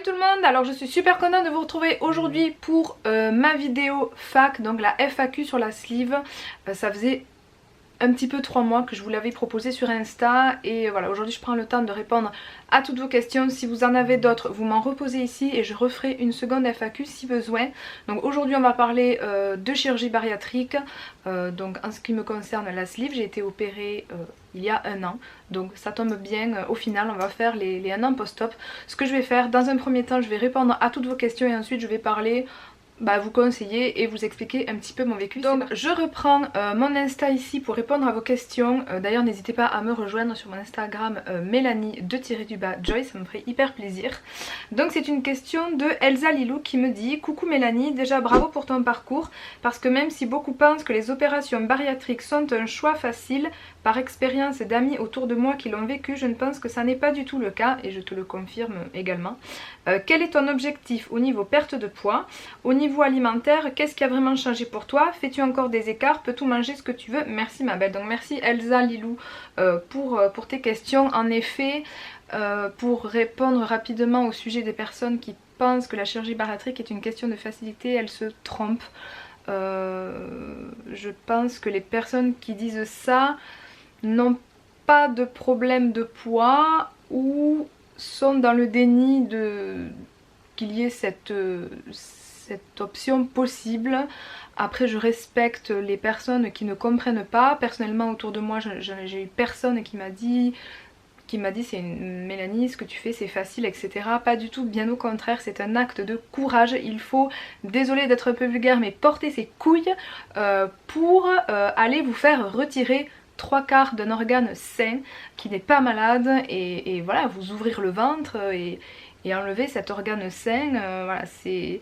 tout le monde, alors je suis super contente de vous retrouver aujourd'hui pour ma vidéo fac, donc la FAQ sur la sleeve. Ça faisait un petit peu 3 mois que je vous l'avais proposé sur Insta et voilà, aujourd'hui je prends le temps de répondre à toutes vos questions. Si vous en avez d'autres, vous m'en reposez ici et je referai une seconde FAQ si besoin. Donc aujourd'hui on va parler de chirurgie bariatrique. Donc en ce qui me concerne la sleeve, j'ai été opérée il y a 1 an, donc ça tombe bien. Au final on va faire les 1 an post-op. Ce que je vais faire, dans un premier temps je vais répondre à toutes vos questions et ensuite je vais parler, vous conseiller et vous expliquer un petit peu mon vécu. Donc je reprends mon Insta ici pour répondre à vos questions. D'ailleurs n'hésitez pas à me rejoindre sur mon Instagram Mélanie_Joy, ça me ferait hyper plaisir. Donc c'est une question de Elsa Lilou qui me dit: coucou Mélanie, déjà bravo pour ton parcours, parce que même si beaucoup pensent que les opérations bariatriques sont un choix facile, par expérience d'amis autour de moi qui l'ont vécu, je ne pense que ça n'est pas du tout le cas et je te le confirme également. Quel est ton objectif au niveau perte de poids? Au niveau alimentaire, qu'est-ce qui a vraiment changé pour toi? Fais-tu encore des écarts? Peux-tu manger ce que tu veux? Merci ma belle. Donc merci Elsa Lilou pour tes questions. En effet, pour répondre rapidement au sujet des personnes qui pensent que la chirurgie bariatrique est une question de facilité, elles se trompent. Je pense que les personnes qui disent ça n'ont pas de problème de poids ou sont dans le déni qu'il y ait cette option possible. Après je respecte les personnes qui ne comprennent pas. Personnellement autour de moi j'ai eu personne qui m'a dit c'est une Mélanie, ce que tu fais c'est facile, etc. Pas du tout, bien au contraire, c'est un acte de courage. Il faut, désolée d'être un peu vulgaire, mais porter ses couilles pour aller vous faire retirer 3/4 d'un organe sain qui n'est pas malade et voilà, vous ouvrir le ventre et enlever cet organe sain. Voilà, c'est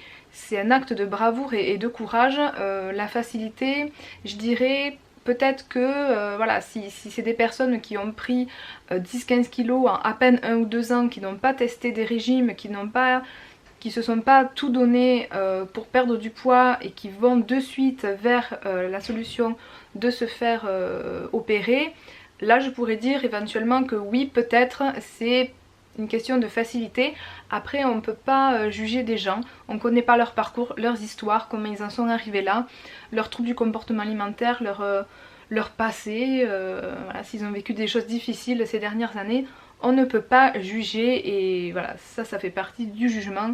un acte de bravoure et de courage. La facilité, je dirais peut-être que voilà, si c'est des personnes qui ont pris 10-15 kilos en à peine 1 ou 2 ans, qui n'ont pas testé des régimes, qui se sont pas tout donné pour perdre du poids et qui vont de suite vers la solution de se faire opérer, là je pourrais dire éventuellement que oui, peut-être c'est une question de facilité. Après on ne peut pas juger des gens, on ne connaît pas leur parcours, leurs histoires, comment ils en sont arrivés là, leurs troubles du comportement alimentaire, leur passé, voilà, s'ils ont vécu des choses difficiles ces dernières années, on ne peut pas juger et voilà, ça fait partie du jugement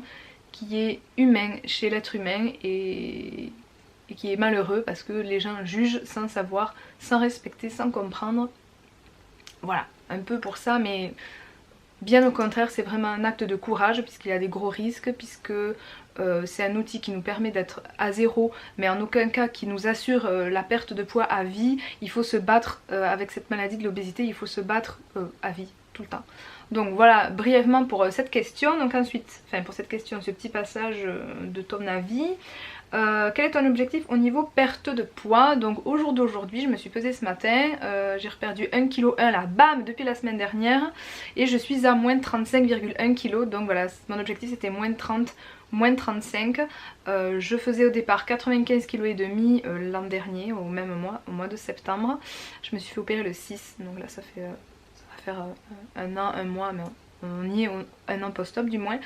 qui est humain chez l'être humain et qui est malheureux parce que les gens jugent sans savoir, sans respecter, sans comprendre. Voilà, un peu pour ça, mais bien au contraire c'est vraiment un acte de courage puisqu'il y a des gros risques, puisque c'est un outil qui nous permet d'être à zéro mais en aucun cas qui nous assure la perte de poids à vie. Il faut se battre avec cette maladie de l'obésité, il faut se battre à vie, tout le temps. Donc voilà brièvement pour cette question. Donc ensuite, pour cette question, ce petit passage de ton avis. Quel est ton objectif au niveau perte de poids? Donc au jour d'aujourd'hui, je me suis pesée ce matin, j'ai reperdu 1,1 kg là, bam, depuis la semaine dernière et je suis à moins 35,1 kg. Donc voilà, mon objectif c'était moins 30, moins 35. Je faisais au départ 95,5 kg l'an dernier, au même mois, au mois de septembre. Je me suis fait opérer le 6, donc là ça va faire 1 an, 1 mois, mais on y est 1 an post-op du moins.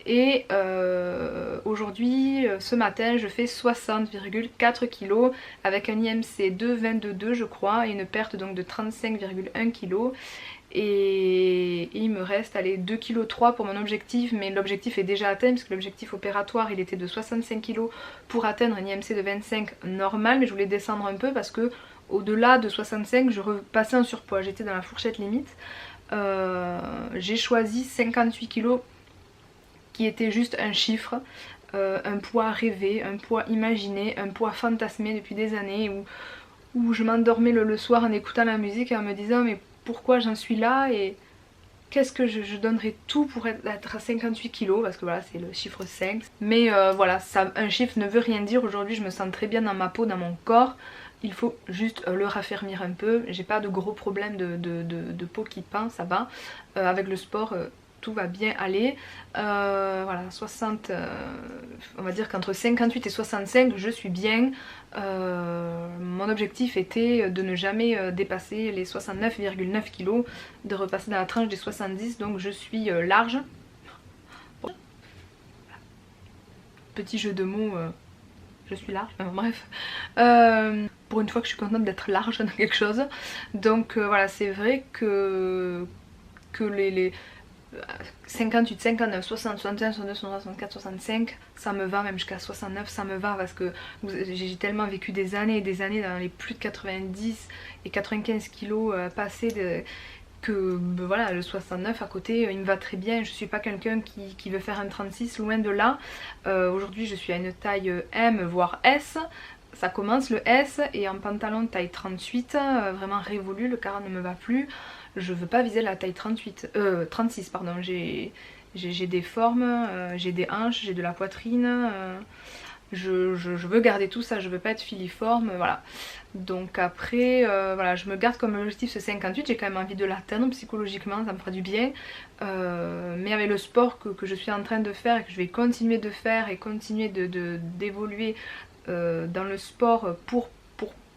Et aujourd'hui, ce matin, je fais 60,4 kg avec un IMC de 22,2 je crois et une perte donc de 35,1 kg. Et il me reste 2,3 kg pour mon objectif, mais l'objectif est déjà atteint puisque l'objectif opératoire il était de 65 kg pour atteindre un IMC de 25 normal, mais je voulais descendre un peu parce que au-delà de 65 je repassais en surpoids, j'étais dans la fourchette limite. J'ai choisi 58 kg qui était juste un chiffre, un poids rêvé, un poids imaginé, un poids fantasmé depuis des années où je m'endormais le soir en écoutant la musique et en me disant mais pourquoi j'en suis là et qu'est-ce que je donnerais tout pour être à 58 kg, parce que voilà c'est le chiffre 5. Mais voilà, un chiffre ne veut rien dire. Aujourd'hui je me sens très bien dans ma peau, dans mon corps. Il faut juste le raffermir un peu. J'ai pas de gros problèmes de peau qui pend, ça va. Avec le sport tout va bien aller. Voilà, 60, on va dire qu'entre 58 et 65 je suis bien. Mon objectif était de ne jamais dépasser les 69,9 kg, de repasser dans la tranche des 70, donc je suis large. petit jeu de mots, je suis large, bref. Pour une fois que je suis contente d'être large dans quelque chose. Donc voilà, c'est vrai que les 58, 59, 60, 61, 62, 63, 64, 65, ça me va, même jusqu'à 69, ça me va parce que j'ai tellement vécu des années et des années dans les plus de 90 et 95 kilos passés que voilà, le 69 à côté il me va très bien. Je suis pas quelqu'un qui veut faire un 36, loin de là. Aujourd'hui je suis à une taille M voire S. Ça commence le S, et en pantalon taille 38, vraiment révolu, le 40 ne me va plus. Je veux pas viser la taille 36 pardon, j'ai des formes, j'ai des hanches, j'ai de la poitrine, je veux garder tout ça, je veux pas être filiforme, voilà. Donc après, voilà, je me garde comme objectif ce 58, j'ai quand même envie de l'atteindre psychologiquement, ça me fera du bien. Mais avec le sport que je suis en train de faire et que je vais continuer de faire et continuer d'évoluer dans le sport pour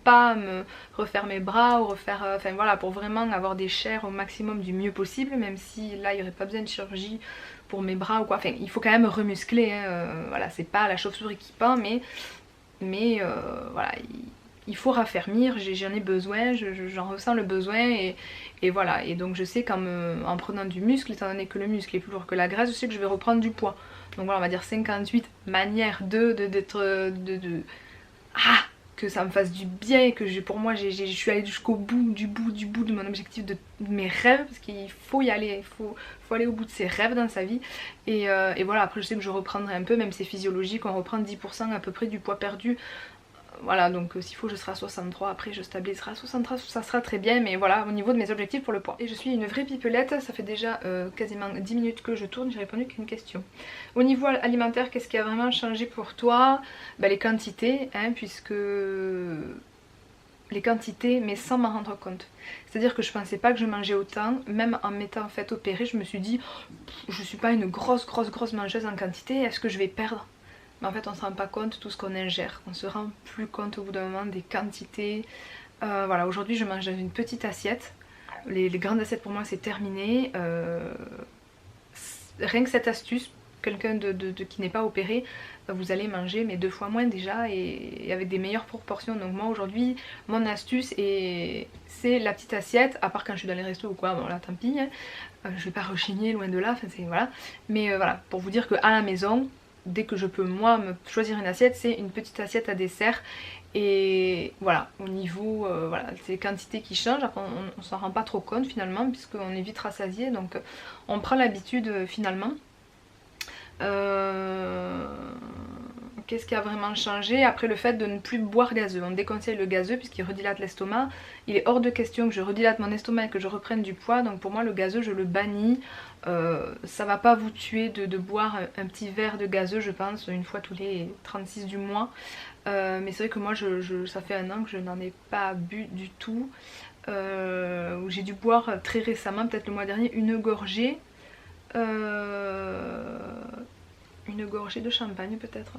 pas me refaire mes bras ou refaire, enfin voilà, pour vraiment avoir des chairs au maximum du mieux possible, même si là il n'y aurait pas besoin de chirurgie pour mes bras ou quoi, enfin il faut quand même remuscler, hein, voilà, c'est pas la chauve-souris qui peint, mais voilà, il faut raffermir, j'en ai besoin, j'en ressens le besoin, et voilà, et donc je sais en prenant du muscle, étant donné que le muscle est plus lourd que la graisse, je sais que je vais reprendre du poids. Donc voilà, on va dire 58, manière que ça me fasse du bien, et que pour moi je suis allée jusqu'au bout de mon objectif, de mes rêves, parce qu'il faut y aller, il faut aller au bout de ses rêves dans sa vie, et voilà, après je sais que je reprendrai un peu, même c'est physiologique, on reprend 10% à peu près du poids perdu. Voilà, donc s'il faut je serai à 63, après je stabiliserai à 63, ça sera très bien, mais voilà, au niveau de mes objectifs pour le poids. Et je suis une vraie pipelette, ça fait déjà quasiment 10 minutes que je tourne, j'ai répondu qu'une question. Au niveau alimentaire, qu'est-ce qui a vraiment changé pour toi? Bah, les quantités, hein, puisque les quantités, mais sans m'en rendre compte. C'est-à-dire que je pensais pas que je mangeais autant, même en m'étant en fait opérée, je me suis dit, je suis pas une grosse mangeuse en quantité, est-ce que je vais perdre? Mais en fait on se rend pas compte de tout ce qu'on ingère, on se rend plus compte au bout d'un moment des quantités. Voilà, aujourd'hui je mange dans une petite assiette, les grandes assiettes pour moi c'est terminé. Rien que cette astuce, quelqu'un qui n'est pas opéré, vous allez manger mais 2 fois moins déjà, et avec des meilleures proportions. Donc moi aujourd'hui mon astuce c'est la petite assiette, à part quand je suis dans les restos ou quoi, bon là tant pis, hein. Je vais pas rechigner, loin de là, enfin c'est voilà. Mais voilà, pour vous dire qu'à la maison, dès que je peux moi me choisir une assiette, c'est une petite assiette à dessert. Et voilà, au niveau, voilà, c'est les quantités qui changent, après on s'en rend pas trop compte finalement, puisqu'on est vite rassasié, donc on prend l'habitude finalement. Qu'est-ce qui a vraiment changé? Après, le fait de ne plus boire gazeux, on déconseille le gazeux puisqu'il redilate l'estomac. Il est hors de question que je redilate mon estomac et que je reprenne du poids, donc pour moi le gazeux je le bannis. Ça va pas vous tuer de boire un petit verre de gazeux, je pense, une fois tous les 36 du mois. Mais c'est vrai que moi ça fait 1 an que je n'en ai pas bu du tout. J'ai dû boire très récemment, peut-être le mois dernier, une gorgée de champagne peut-être.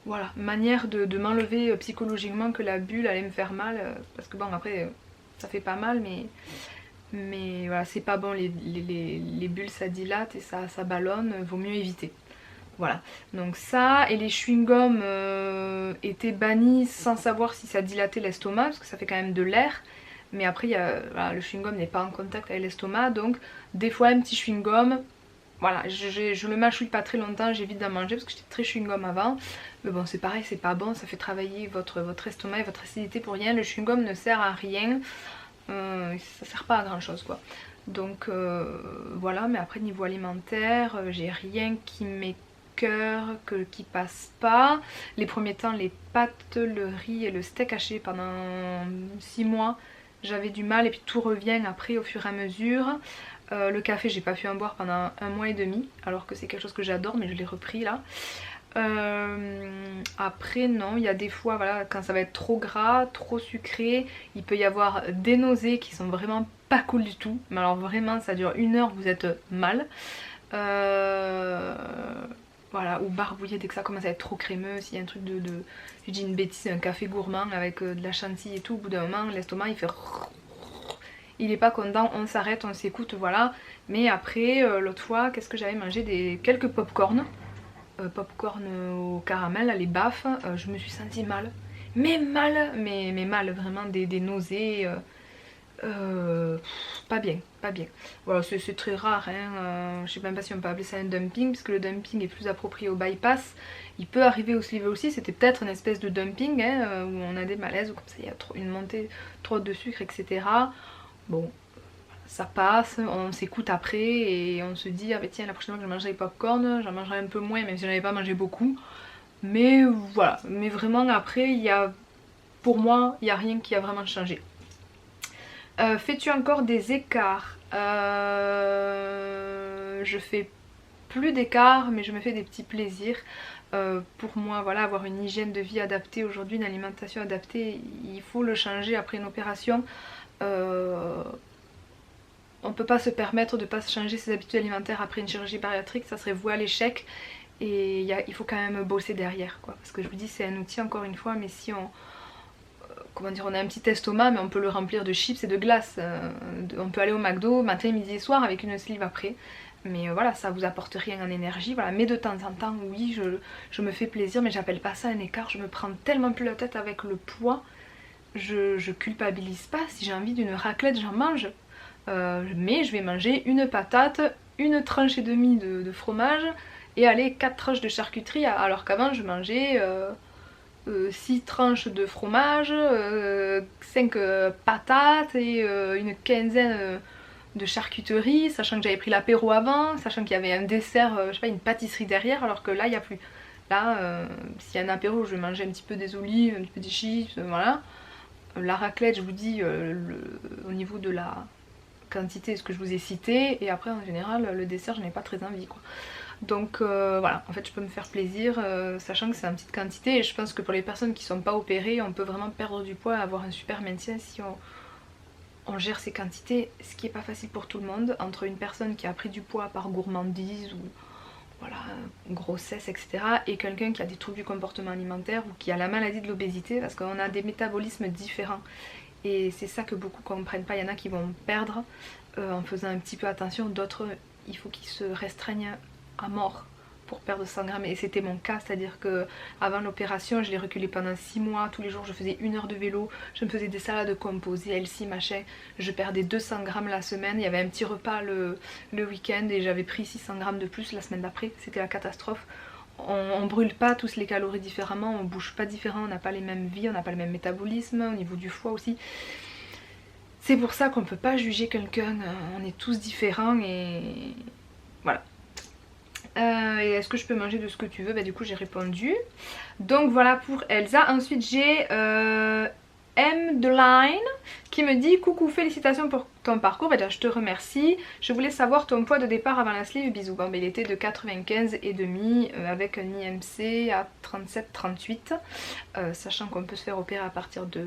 Voilà, manière de m'enlever psychologiquement que la bulle allait me faire mal, parce que bon après ça fait pas mal, mais voilà, c'est pas bon, les bulles ça dilate et ça ballonne, vaut mieux éviter. Voilà, donc ça, et les chewing-gums étaient bannis sans savoir si ça dilatait l'estomac, parce que ça fait quand même de l'air. Mais après, voilà, le chewing-gum n'est pas en contact avec l'estomac, donc des fois un petit chewing-gum, voilà, je le mâchouille pas très longtemps, j'évite d'en manger parce que j'étais très chewing-gum avant. Mais bon, c'est pareil, c'est pas bon, ça fait travailler votre estomac et votre acidité pour rien. Le chewing-gum ne sert à rien, ça sert pas à grand chose quoi. Donc voilà, mais après niveau alimentaire, j'ai rien qui m'écoeure, qui passe pas. Les premiers temps, les pâtes, le riz et le steak haché pendant 6 mois, j'avais du mal, et puis tout revient après au fur et à mesure. Le café, j'ai pas pu en boire pendant 1 mois et demi, alors que c'est quelque chose que j'adore, mais je l'ai repris là. Après non, il y a des fois, voilà, quand ça va être trop gras, trop sucré, il peut y avoir des nausées qui sont vraiment pas cool du tout. Mais alors vraiment, ça dure 1 heure, vous êtes mal. Voilà, ou barbouillé dès que ça commence à être trop crémeux. S'il y a un truc je dis une bêtise, un café gourmand avec de la chantilly et tout, au bout d'un moment, l'estomac il fait... Il est pas content, on s'arrête, on s'écoute, voilà. Mais après, l'autre fois, qu'est-ce que j'avais mangé? Quelques pop-corn. popcorn au caramel, les baffes, je me suis sentie mal. Mais mal, mais mal, vraiment des nausées. Pas bien, pas bien. Voilà, c'est très rare, hein. Je sais même pas si on peut appeler ça un dumping, puisque le dumping est plus approprié au bypass. Il peut arriver au sleeve aussi, c'était peut-être une espèce de dumping, hein, où on a des malaises, ou comme ça il y a une montée trop de sucre, etc. Bon, ça passe, on s'écoute après et on se dit, ah bah tiens, la prochaine fois que je mangerai popcorn, j'en mangerai un peu moins, même si j'en avais pas mangé beaucoup. Mais voilà, mais vraiment après, pour moi, il n'y a rien qui a vraiment changé. Fais-tu encore des écarts? Je fais plus d'écarts, mais je me fais des petits plaisirs. Pour moi, voilà, avoir une hygiène de vie adaptée aujourd'hui, une alimentation adaptée, il faut le changer après une opération. On ne peut pas se permettre de ne pas changer ses habitudes alimentaires après une chirurgie bariatrique, ça serait voué à l'échec. Et il faut quand même bosser derrière, quoi. Parce que je vous dis, c'est un outil encore une fois, mais si on, comment dire, on a un petit estomac, mais on peut le remplir de chips et de glace. On peut aller au McDo matin, midi et soir avec une sleeve après. Mais voilà, ça vous apporte rien en énergie. Voilà. Mais de temps en temps, oui, je me fais plaisir, mais j'appelle pas ça un écart. Je me prends tellement plus la tête avec le poids. Je culpabilise pas. Si j'ai envie d'une raclette, j'en mange. Mais je vais manger une patate, une tranche et demie de fromage et aller 4 tranches de charcuterie, alors qu'avant je mangeais 6 tranches de fromage, 5 patates et une quinzaine de charcuterie, sachant que j'avais pris l'apéro avant, sachant qu'il y avait un dessert, je sais pas, une pâtisserie derrière, alors que là il n'y a plus. Là, s'il y a un apéro, je vais manger un petit peu des olives, un petit peu des chips, voilà. La raclette, je vous dis, au niveau de la quantité, ce que je vous ai cité, et après en général le dessert je n'ai pas très envie, quoi. Donc voilà, en fait je peux me faire plaisir, sachant que c'est en petite quantité, et je pense que pour les personnes qui sont pas opérées, on peut vraiment perdre du poids et avoir un super maintien si on gère ces quantités, ce qui est pas facile pour tout le monde, entre une personne qui a pris du poids par gourmandise ou voilà, grossesse, etc. et quelqu'un qui a des troubles du comportement alimentaire ou qui a la maladie de l'obésité, parce qu'on a des métabolismes différents. Et c'est ça que beaucoup comprennent pas. Il y en a qui vont perdre en faisant un petit peu attention, d'autres il faut qu'ils se restreignent à mort pour perdre 100 grammes. Et c'était mon cas, c'est-à-dire que avant l'opération, je l'ai reculé pendant 6 mois. Tous les jours, je faisais 1 heure de vélo, je me faisais des salades composées, Elsie, machin. Je perdais 200 grammes la semaine. Il y avait un petit repas le week-end et j'avais pris 600 grammes de plus la semaine d'après. C'était la catastrophe. On brûle pas tous les calories différemment, on bouge pas différent, on n'a pas les mêmes vies, on n'a pas le même métabolisme, au niveau du foie aussi. C'est pour ça qu'on peut pas juger quelqu'un, on est tous différents et voilà. Et est-ce que je peux manger de ce que tu veux? Bah du coup j'ai répondu. Donc voilà pour Elsa. Ensuite j'ai M. The Line qui me dit coucou, félicitations pour ton parcours. Bah, déjà, je te remercie. Je voulais savoir ton poids de départ avant la sleeve, bisous. Bon, bah, il était de 95,5 avec un IMC à 37-38, sachant qu'on peut se faire opérer à partir de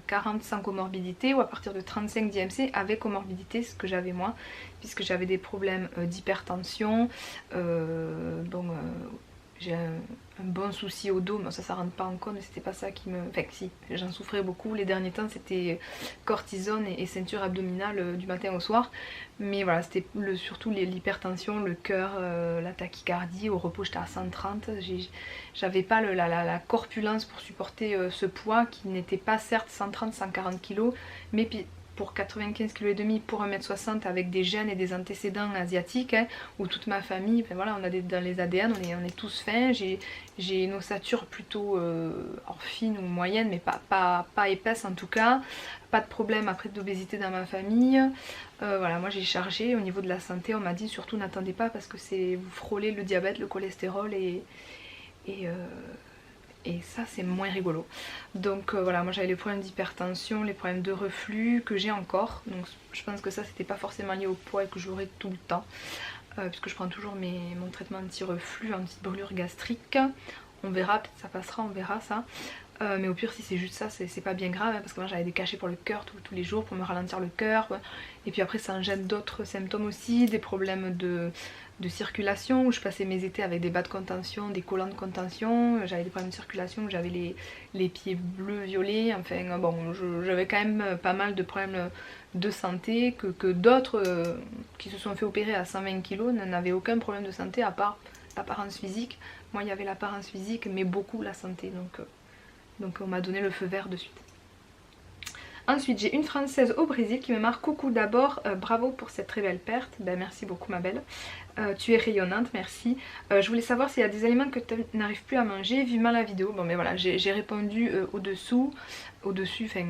40 sans comorbidité ou à partir de 35 d'IMC avec comorbidité, ce que j'avais moi, puisque j'avais des problèmes d'hypertension. J'ai un bon souci au dos, mais ça rentre pas en compte, mais c'était pas ça qui me... Enfin si, j'en souffrais beaucoup, les derniers temps c'était cortisone et ceinture abdominale du matin au soir, mais voilà, c'était surtout l'hypertension, le cœur, la tachycardie, au repos j'étais à 130, j'avais pas la corpulence pour supporter ce poids qui n'était pas certes 130-140 kg, mais pour 95,5 kg pour 1m60 avec des gènes et des antécédents asiatiques, hein, où toute ma famille, enfin voilà, on a dans les ADN, on est tous fins, j'ai une ossature plutôt fine ou moyenne, mais pas épaisse en tout cas, pas de problème après d'obésité dans ma famille. Voilà, moi j'ai chargé au niveau de la santé, on m'a dit surtout n'attendez pas parce que vous frôlez le diabète, le cholestérol et ça c'est moins rigolo. Donc voilà, moi j'avais les problèmes d'hypertension, les problèmes de reflux que j'ai encore, donc je pense que ça c'était pas forcément lié au poids et que j'aurai tout le temps, puisque je prends toujours mon traitement anti-reflux, anti-brûlure gastrique. On verra, peut-être ça passera, on verra ça. Mais au pire si c'est juste ça, c'est pas bien grave, hein, parce que moi j'avais des cachets pour le cœur tous les jours pour me ralentir le cœur, et puis après ça engendre d'autres symptômes aussi, des problèmes de circulation, où je passais mes étés avec des bas de contention, des collants de contention, j'avais des problèmes de circulation, où j'avais les pieds bleus, violets, enfin bon, j'avais quand même pas mal de problèmes de santé que d'autres qui se sont fait opérer à 120 kg n'avaient aucun problème de santé à part apparence physique. Moi il y avait l'apparence physique mais beaucoup la santé, donc on m'a donné le feu vert de suite. Ensuite j'ai une Française au Brésil qui me marque: coucou, d'abord bravo pour cette très belle perte. Ben merci beaucoup ma belle, tu es rayonnante, merci. Je voulais savoir s'il y a des aliments que tu n'arrives plus à manger vivement la vidéo. Bon mais voilà, j'ai répondu au-dessus, enfin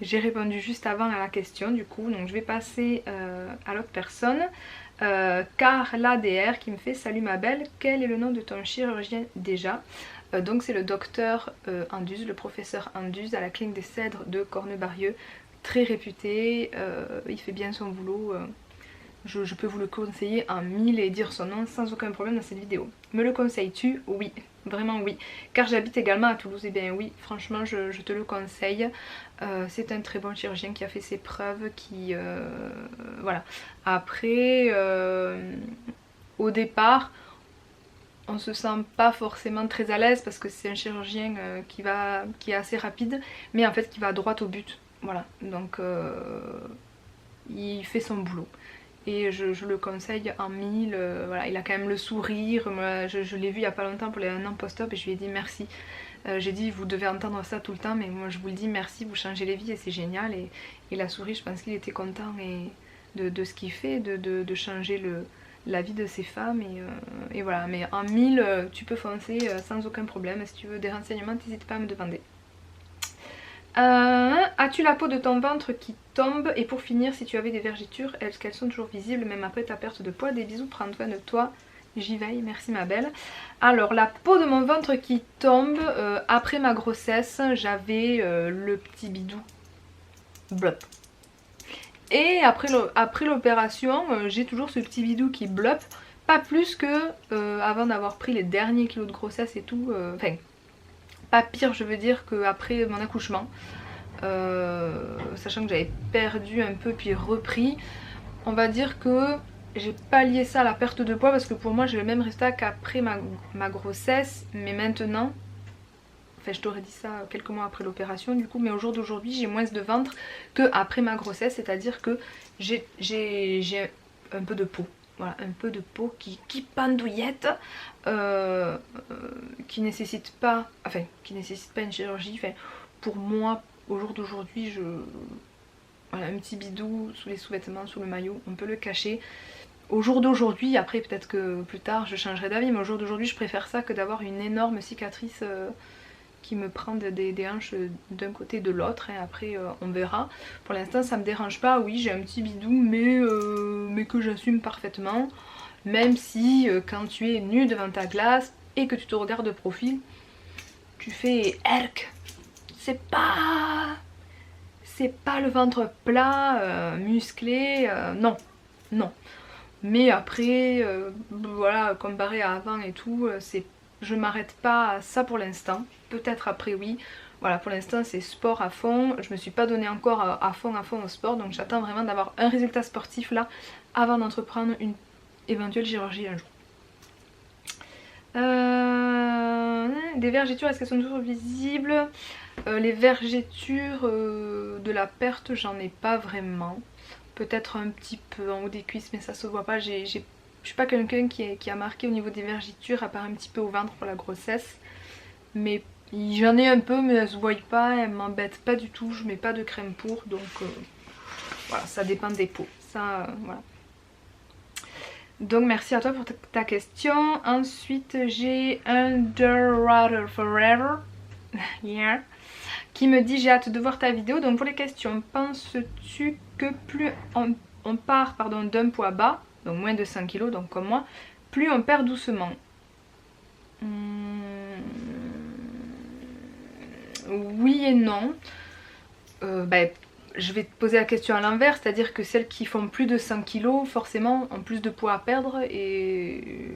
j'ai répondu juste avant à la question du coup, donc je vais passer à l'autre personne. Carla DR qui me fait: salut ma belle, quel est le nom de ton chirurgien déjà? Donc c'est le docteur Anduze, le professeur Anduze à la clinique des Cèdres de Cornebarieux, très réputé, il fait bien son boulot, je peux vous le conseiller en 1000 et dire son nom sans aucun problème dans cette vidéo. Me le conseilles-tu? Oui, vraiment oui, car j'habite également à Toulouse. Et bien oui, franchement je te le conseille, c'est un très bon chirurgien qui a fait ses preuves, qui voilà. Après au départ on se sent pas forcément très à l'aise parce que c'est un chirurgien qui est assez rapide, mais en fait qui va droit au but, voilà, donc il fait son boulot et je le conseille en 1000. Voilà, il a quand même le sourire. Moi, je l'ai vu il y a pas longtemps pour les 1 an post-op et je lui ai dit merci. J'ai dit vous devez entendre ça tout le temps, mais moi je vous le dis, merci, vous changez les vies et c'est génial. Et il a souri, je pense qu'il était content de ce qu'il fait, de changer la vie de ces femmes, et voilà. Mais en 1000 tu peux foncer sans aucun problème. Si tu veux des renseignements, n'hésite pas à me demander. As-tu la peau de ton ventre qui tombe? Et pour finir, si tu avais des vergetures, est-ce qu'elles sont toujours visibles même après ta perte de poids? Des bisous, prends soin de toi, j'y veille, merci ma belle. Alors la peau de mon ventre qui tombe, après ma grossesse j'avais le petit bidou blop. Et après l'opération j'ai toujours ce petit bidou qui blop, pas plus que avant d'avoir pris les derniers kilos de grossesse et tout, enfin pas pire je veux dire qu'après mon accouchement, sachant que j'avais perdu un peu puis repris. On va dire que j'ai pas lié ça à la perte de poids parce que pour moi j'ai le même résultat qu'après ma grossesse, mais maintenant, enfin je t'aurais dit ça quelques mois après l'opération du coup, mais au jour d'aujourd'hui j'ai moins de ventre qu'après ma grossesse, c'est à dire que j'ai un peu de peau. Voilà, un peu de peau qui pendouillette, qui nécessite pas une chirurgie. Enfin, pour moi, au jour d'aujourd'hui, voilà, un petit bidou sous les sous-vêtements, sous le maillot, on peut le cacher. Au jour d'aujourd'hui, après peut-être que plus tard je changerai d'avis, mais au jour d'aujourd'hui je préfère ça que d'avoir une énorme cicatrice qui me prend des hanches d'un côté et de l'autre, et après on verra. Pour l'instant ça me dérange pas, oui j'ai un petit bidou mais que j'assume parfaitement, même si quand tu es nu devant ta glace et que tu te regardes de profil, tu fais erk, c'est pas le ventre plat, musclé, non, non. Mais après, voilà, comparé à avant et tout, je m'arrête pas à ça pour l'instant. Peut-être après oui. Voilà, pour l'instant c'est sport à fond. Je me suis pas donné encore à fond au sport. Donc j'attends vraiment d'avoir un résultat sportif là avant d'entreprendre une éventuelle chirurgie un jour. Des vergetures, est-ce qu'elles sont toujours visibles? Les vergetures de la perte, j'en ai pas vraiment. Peut-être un petit peu en haut des cuisses, mais ça se voit pas. Je suis pas quelqu'un qui a marqué au niveau des vergetures, à part un petit peu au ventre pour la grossesse. Mais j'en ai un peu, mais elles se voient pas, elles m'embêtent pas du tout. Je mets pas de crème pour, donc voilà, ça dépend des peaux. Ça, voilà. Donc merci à toi pour ta question. Ensuite j'ai Underwater Forever yeah, qui me dit: j'ai hâte de voir ta vidéo. Donc pour les questions, penses-tu que plus on part d'un poids bas, donc moins de 100 kg, donc comme moi, plus on perd doucement? Oui et non. Je vais te poser la question à l'envers, c'est-à-dire que celles qui font plus de 100 kg forcément ont plus de poids à perdre, et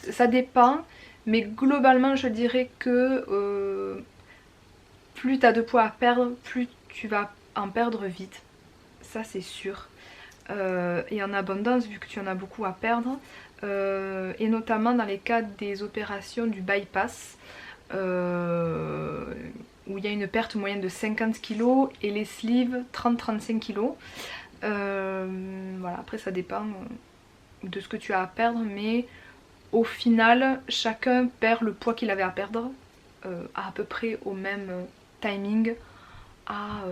ça dépend, mais globalement je dirais que plus tu as de poids à perdre, plus tu vas en perdre vite, ça c'est sûr, et en abondance vu que tu en as beaucoup à perdre, et notamment dans les cas des opérations du bypass. où il y a une perte moyenne de 50 kg et les sleeves 30-35 kg. Voilà, après ça dépend de ce que tu as à perdre, mais au final chacun perd le poids qu'il avait à perdre à peu près au même timing, à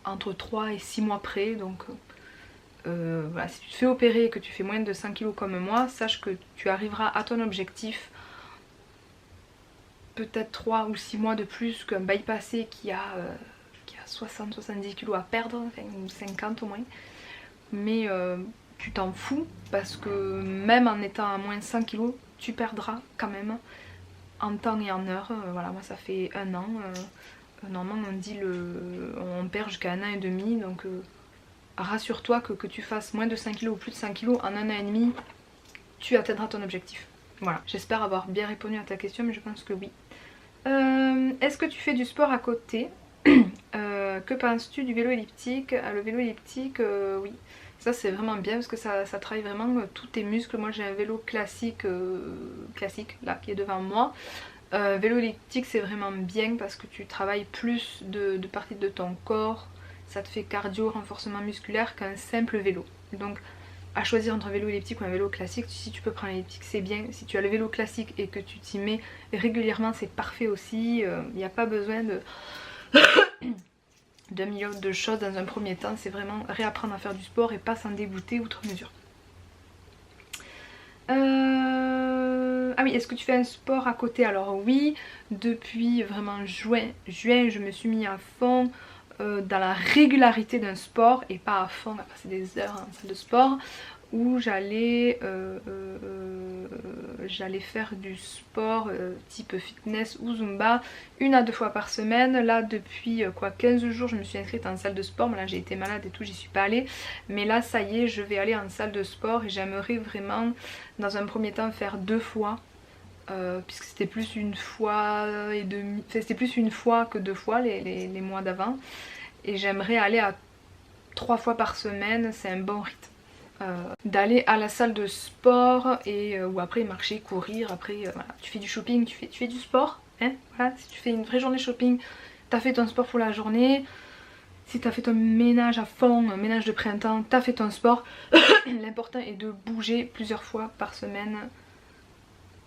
entre 3 et 6 mois près. Donc voilà, si tu te fais opérer et que tu fais moins de 5 kg comme moi, sache que tu arriveras à ton objectif peut-être 3 ou 6 mois de plus qu'un bypassé qui a 60-70 kg à perdre, enfin, ou 50 au moins. Mais tu t'en fous parce que même en étant à moins de 100 kg, tu perdras quand même en temps et en heure. Voilà, moi ça fait 1 an. Normalement on dit on perd jusqu'à 1 an et demi, donc rassure-toi que tu fasses moins de 5 kg ou plus de 5 kg en 1 an et demi, tu atteindras ton objectif. Voilà, j'espère avoir bien répondu à ta question, mais je pense que oui. Est-ce que tu fais du sport à côté? Que penses-tu du vélo elliptique? Le vélo elliptique, oui. Ça c'est vraiment bien parce que ça travaille vraiment tous tes muscles. Moi j'ai un vélo classique, là qui est devant moi. Vélo elliptique c'est vraiment bien parce que tu travailles plus de parties de ton corps. Ça te fait cardio, renforcement musculaire qu'un simple vélo. Donc à choisir entre un vélo elliptique ou un vélo classique, si tu peux prendre l'elliptique c'est bien. Si tu as le vélo classique et que tu t'y mets régulièrement c'est parfait aussi. Il n'y a pas besoin de... d'un million de choses dans un premier temps, c'est vraiment réapprendre à faire du sport et pas s'en dégoûter outre mesure. Ah oui, est-ce que tu fais un sport à côté? Alors oui, depuis vraiment juin, je me suis mis à fond dans la régularité d'un sport et pas à fond à passer des heures en salle de sport, où j'allais faire du sport type fitness ou zumba 1 à 2 fois par semaine. Là depuis 15 jours je me suis inscrite en salle de sport. Bon, là j'ai été malade et tout, j'y suis pas allée, mais là ça y est, je vais aller en salle de sport et j'aimerais vraiment dans un premier temps faire 2 fois. Puisque c'était plus 1 fois et demi, enfin, c'était plus 1 fois que 2 fois les mois d'avant, et j'aimerais aller à 3 fois par semaine, c'est un bon rythme. D'aller à la salle de sport et ou après marcher, courir, après voilà, tu fais du shopping, tu fais du sport, hein, voilà, si tu fais une vraie journée shopping, t'as fait ton sport pour la journée. Si t'as fait ton ménage à fond, ménage de printemps, t'as fait ton sport. L'important est de bouger plusieurs fois par semaine,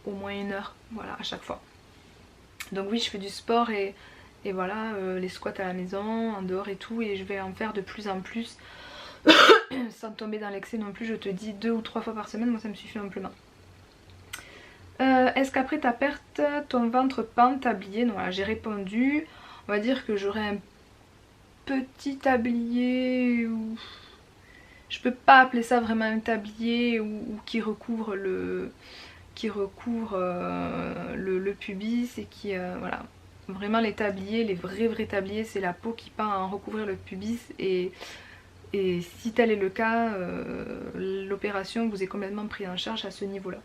au moins 1 heure, voilà, à chaque fois. Donc oui, je fais du sport et voilà, les squats à la maison, en dehors et tout, et je vais en faire de plus en plus. Sans tomber dans l'excès non plus, je te dis 2 ou 3 fois par semaine, moi ça me suffit amplement. Est-ce qu'après ta perte, ton ventre pend, tablier? Non, voilà, j'ai répondu. On va dire que j'aurai un petit tablier, ou je peux pas appeler ça vraiment un tablier, ou qui recouvre le pubis, et qui voilà, vraiment les tabliers, les vrais tabliers, c'est la peau qui peint à en recouvrir le pubis, et si tel est le cas, l'opération vous est complètement prise en charge à ce niveau là.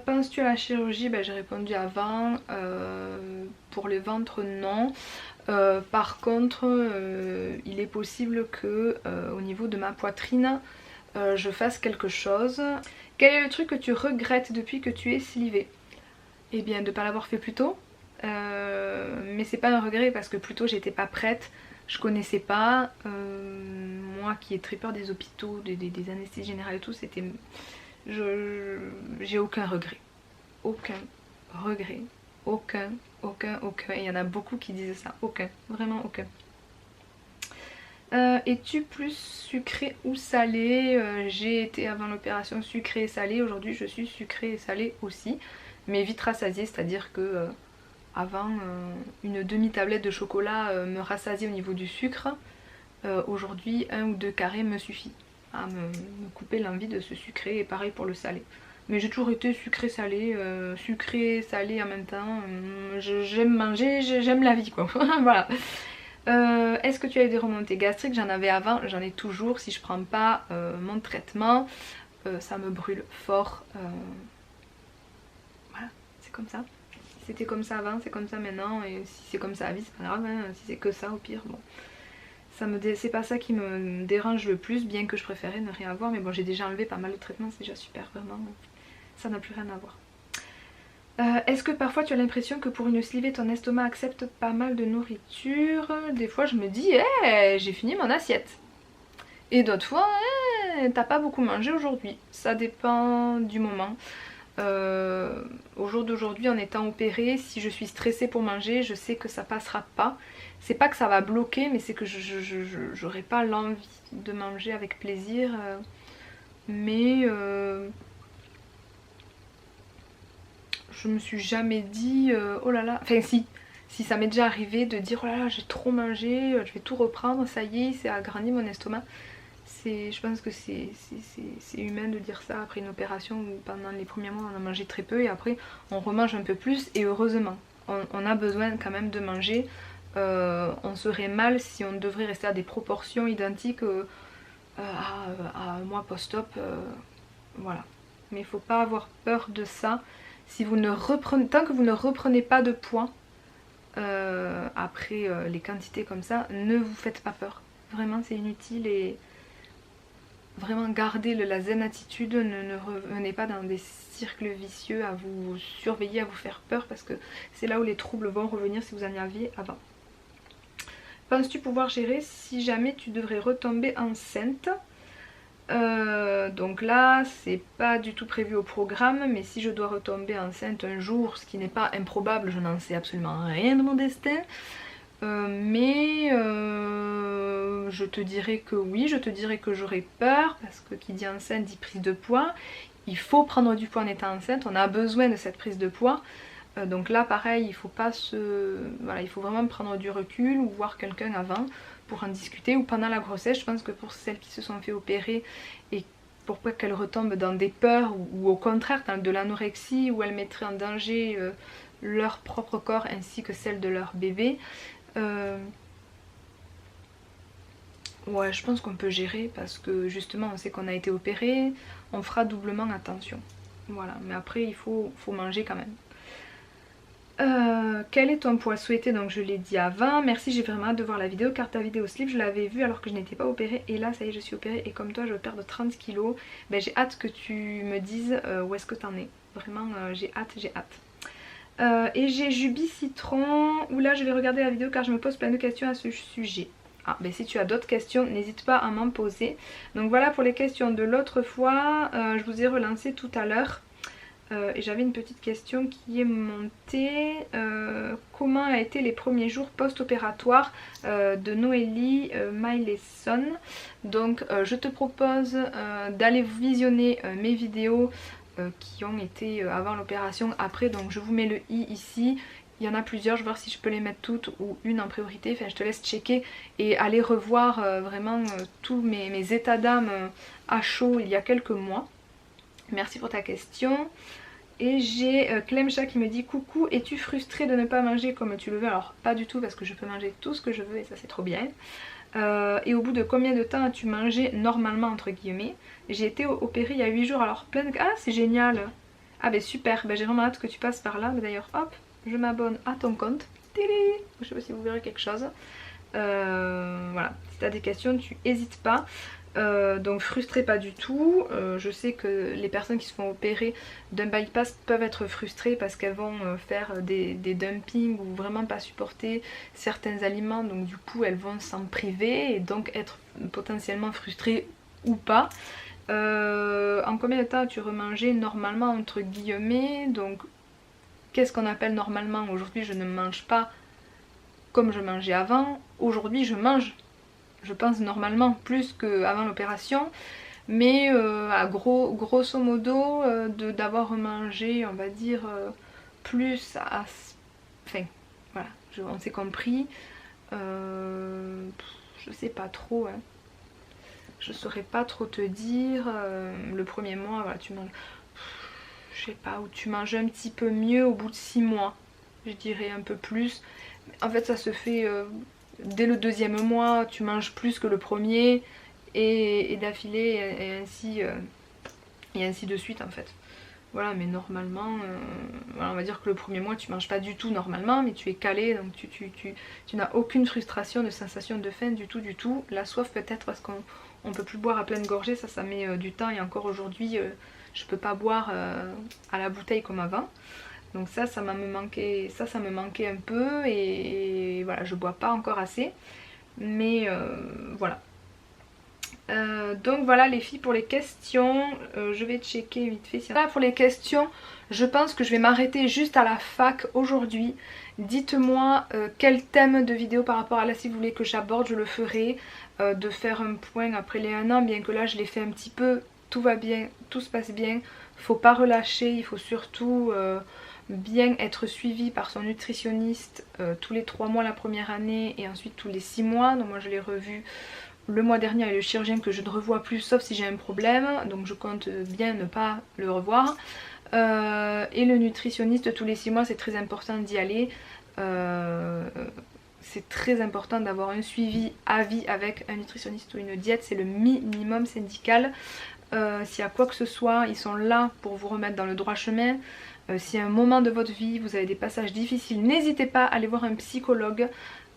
Penses-tu à la chirurgie? Ben, j'ai répondu avant. Pour le ventre non. Par contre il est possible que au niveau de ma poitrine je fasse quelque chose. Quel est le truc que tu regrettes depuis que tu es slivée? Eh bien de ne pas l'avoir fait plus tôt. Mais c'est pas un regret parce que plus tôt j'étais pas prête. Je connaissais pas, moi qui ai très peur des hôpitaux, des anesthésies générales et tout, c'était... J'ai aucun regret. Aucun regret. Aucun. Et il y en a beaucoup qui disent ça. Aucun. Vraiment aucun. Es-tu plus sucré ou salé? J'ai été avant l'opération sucré et salé. Aujourd'hui je suis sucré et salé aussi. Mais vite rassasiée, c'est-à-dire que... avant, une demi-tablette de chocolat me rassasiait au niveau du sucre. Aujourd'hui, 1 ou 2 carrés me suffit à me couper l'envie de se sucrer. Et pareil pour le salé. Mais j'ai toujours été sucré-salé en même temps. J'aime manger, j'aime la vie quoi. Voilà. Est-ce que tu as eu des remontées gastriques? J'en avais avant, j'en ai toujours. Si je prends pas mon traitement, ça me brûle fort. Voilà, c'est comme ça. C'était comme ça avant, c'est comme ça maintenant, et si c'est comme ça à vie, c'est pas grave, hein. Si c'est que ça, au pire, bon. C'est pas ça qui me dérange le plus, bien que je préférais ne rien avoir, mais bon, j'ai déjà enlevé pas mal de traitements, c'est déjà super, vraiment. Ça n'a plus rien à voir. Est-ce que parfois tu as l'impression que pour une slivée ton estomac accepte pas mal de nourriture? Des fois je me dis j'ai fini mon assiette. Et d'autres fois t'as pas beaucoup mangé aujourd'hui. Ça dépend du moment. Au jour d'aujourd'hui, en étant opérée, si je suis stressée pour manger, je sais que ça passera pas. C'est pas que ça va bloquer, mais c'est que j'aurai pas l'envie de manger avec plaisir. Mais je me suis jamais dit oh là là. Enfin si ça m'est déjà arrivé de dire oh là là j'ai trop mangé, je vais tout reprendre, ça y est, c'est agrandi mon estomac. Je pense que c'est humain de dire ça après une opération où pendant les premiers mois on a mangé très peu et après on remange un peu plus et heureusement on a besoin quand même de manger. On serait mal si on devrait rester à des proportions identiques à un mois post-op, voilà. Mais il faut pas avoir peur de ça. Si vous ne reprenez, tant que vous ne reprenez pas de poids après les quantités comme ça, ne vous faites pas peur. Vraiment c'est inutile et vraiment gardez la zen attitude, ne revenez pas dans des cercles vicieux à vous surveiller, à vous faire peur parce que c'est là où les troubles vont revenir si vous en aviez avant. Penses-tu pouvoir gérer si jamais tu devrais retomber enceinte? Donc là c'est pas du tout prévu au programme, mais si je dois retomber enceinte un jour, ce qui n'est pas improbable, je n'en sais absolument rien de mon destin, je te dirais que oui, je te dirais que j'aurais peur parce que qui dit enceinte dit prise de poids. Il faut prendre du poids en étant enceinte, on a besoin de cette prise de poids. Donc là pareil, il faut pas voilà, il faut vraiment prendre du recul ou voir quelqu'un avant pour en discuter, ou pendant la grossesse. Je pense que pour celles qui se sont fait opérer et pour pas qu'elles retombent dans des peurs ou au contraire dans de l'anorexie où elles mettraient en danger leur propre corps ainsi que celle de leur bébé. Ouais, je pense qu'on peut gérer parce que justement on sait qu'on a été opéré, on fera doublement attention. Voilà, mais après il faut manger quand même. Quel est ton poids souhaité? Donc je l'ai dit avant. Merci, j'ai vraiment hâte de voir la vidéo car ta vidéo slip je l'avais vue alors que je n'étais pas opérée et là ça y est je suis opérée et comme toi je perds de 30 kilos. Ben, j'ai hâte que tu me dises où est-ce que t'en es. Vraiment j'ai hâte, j'ai hâte. Et j'ai Jubi Citron où là je vais regarder la vidéo car je me pose plein de questions à ce sujet. Ah ben si tu as d'autres questions n'hésite pas à m'en poser. Donc voilà pour les questions de l'autre fois. Je vous ai relancé tout à l'heure. Et j'avais une petite question qui est montée. Comment a été les premiers jours post-opératoires de Noélie Myleson? Donc je te propose d'aller visionner mes vidéos qui ont été avant l'opération, après. Donc je vous mets le i ici. Il y en a plusieurs, je vais voir si je peux les mettre toutes ou une en priorité. Enfin je te laisse checker et aller revoir vraiment tous mes états d'âme à chaud il y a quelques mois. Merci pour ta question. Et j'ai Clemcha qui me dit coucou, es-tu frustrée de ne pas manger comme tu le veux? Alors pas du tout parce que je peux manger tout ce que je veux et ça c'est trop bien. Et au bout de combien de temps as-tu mangé normalement entre guillemets? J'ai été opérée il y a 8 jours, alors plein de... Ah c'est génial. Ah ben super, ben, j'ai vraiment hâte que tu passes par là. D'ailleurs hop, je m'abonne à ton compte. Télé. Je sais pas si vous verrez quelque chose. Voilà, si tu as des questions tu n'hésites pas. Donc frustrée pas du tout. Je sais que les personnes qui se font opérer d'un bypass peuvent être frustrées parce qu'elles vont faire des dumpings ou vraiment pas supporter certains aliments, donc du coup elles vont s'en priver et donc être potentiellement frustrées ou pas. En combien de temps as-tu remangé normalement entre guillemets? Donc qu'est-ce qu'on appelle normalement? Aujourd'hui je ne mange pas comme je mangeais avant. Aujourd'hui je mange, je pense normalement plus qu'avant l'opération, mais à grosso modo d'avoir remangé on va dire plus à... Enfin voilà, on s'est compris. Je sais pas trop hein. Je saurais pas trop te dire. Le premier mois voilà, tu manges, je sais pas, où tu manges un petit peu mieux au bout de 6 mois, je dirais un peu plus. En fait ça se fait dès le deuxième mois, tu manges plus que le premier et d'affilée et ainsi de suite en fait. Voilà, mais normalement, voilà, on va dire que le premier mois tu manges pas du tout normalement, mais tu es calé, donc tu n'as aucune frustration de sensation de faim du tout du tout. La soif peut-être parce qu'on peut plus boire à pleine gorgée, ça met du temps et encore aujourd'hui je peux pas boire à la bouteille comme avant. Donc ça me manquait, ça me manquait un peu et voilà, je bois pas encore assez. Mais voilà. Donc voilà les filles pour les questions, je vais checker vite fait. Voilà pour les questions, je pense que je vais m'arrêter juste à la fac aujourd'hui. Dites-moi quel thème de vidéo par rapport à là si vous voulez que j'aborde, je le ferai. De faire un point après les 1 an, bien que là je l'ai fait un petit peu, tout va bien, tout se passe bien. Faut pas relâcher, il faut surtout bien être suivi par son nutritionniste tous les 3 mois la première année et ensuite tous les 6 mois. Donc moi je l'ai revu le mois dernier avec le chirurgien que je ne revois plus sauf si j'ai un problème, donc je compte bien ne pas le revoir. Et le nutritionniste tous les 6 mois, c'est très important d'y aller. C'est très important d'avoir un suivi à vie avec un nutritionniste ou une diète, c'est le minimum syndical. S'il y a quoi que ce soit, ils sont là pour vous remettre dans le droit chemin. Si à un moment de votre vie vous avez des passages difficiles, n'hésitez pas à aller voir un psychologue.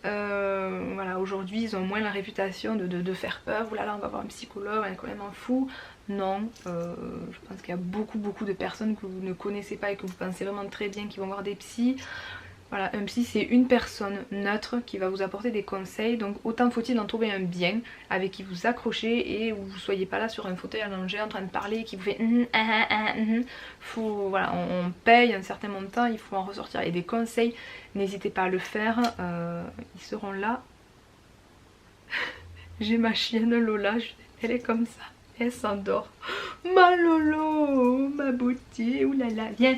Voilà, aujourd'hui ils ont moins la réputation de faire peur, oulala on va voir un psychologue, on est quand même un fou. Non, je pense qu'il y a beaucoup de personnes que vous ne connaissez pas et que vous pensez vraiment très bien qui vont voir des psys. Voilà, un psy c'est une personne neutre qui va vous apporter des conseils, donc autant faut-il en trouver un bien avec qui vous accrochez et où vous soyez pas là sur un fauteuil allongé en train de parler qui vous fait faut, voilà, on paye un certain montant, il faut en ressortir. Et des conseils, n'hésitez pas à le faire, ils seront là. J'ai ma chienne Lola, elle est comme ça, elle s'endort. Ma Lolo, ma beauté, oulala, viens,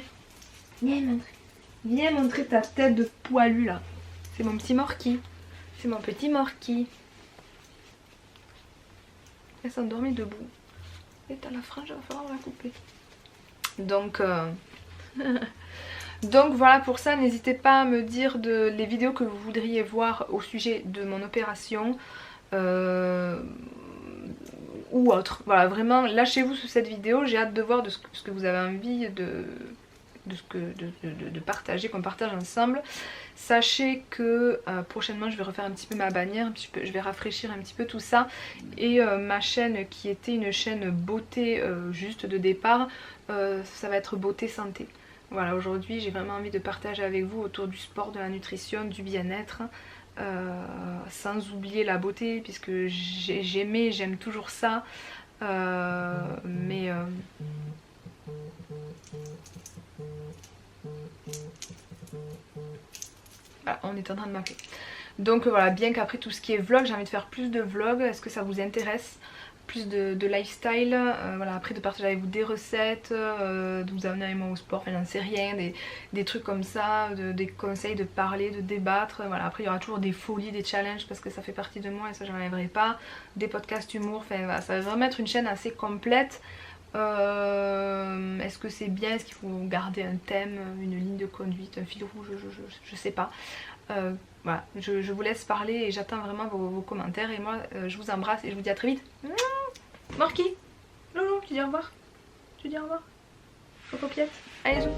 viens montrer. Viens montrer ta tête de poilu là. C'est mon petit Morky. C'est mon petit Morky. Elle s'est endormie debout. Et t'as la frange, il va falloir la couper. Donc, donc voilà pour ça. N'hésitez pas à me dire les vidéos que vous voudriez voir au sujet de mon opération. Ou autre. Voilà, vraiment lâchez-vous sous cette vidéo. J'ai hâte de voir de ce que vous avez envie de partager, qu'on partage ensemble. Sachez que prochainement je vais refaire un petit peu ma bannière, je vais rafraîchir un petit peu tout ça. Et ma chaîne qui était une chaîne beauté juste de départ, ça va être beauté santé. Voilà, aujourd'hui j'ai vraiment envie de partager avec vous autour du sport, de la nutrition, du bien-être. Sans oublier la beauté puisque j'aime toujours ça. Mais voilà, on est en train de m'appeler. Donc voilà, bien qu'après tout ce qui est vlog, j'ai envie de faire plus de vlogs. Est-ce que ça vous intéresse? Plus de lifestyle, voilà, après de partager avec vous des recettes, de vous amener avec moi au sport, enfin j'en sais rien, des trucs comme ça, des conseils, de parler, de débattre, voilà. Après il y aura toujours des folies, des challenges parce que ça fait partie de moi et ça je n'enlèverai pas, des podcasts humour, enfin voilà, ça va vraiment être une chaîne assez complète. Est-ce que c'est bien, est-ce qu'il faut garder un thème, une ligne de conduite, un fil rouge, je sais pas. Voilà, je vous laisse parler et j'attends vraiment vos commentaires et moi je vous embrasse et je vous dis à très vite. Morky, Lolo, tu dis au revoir. Tu dis au revoir. Cocopiette. Allez, zou.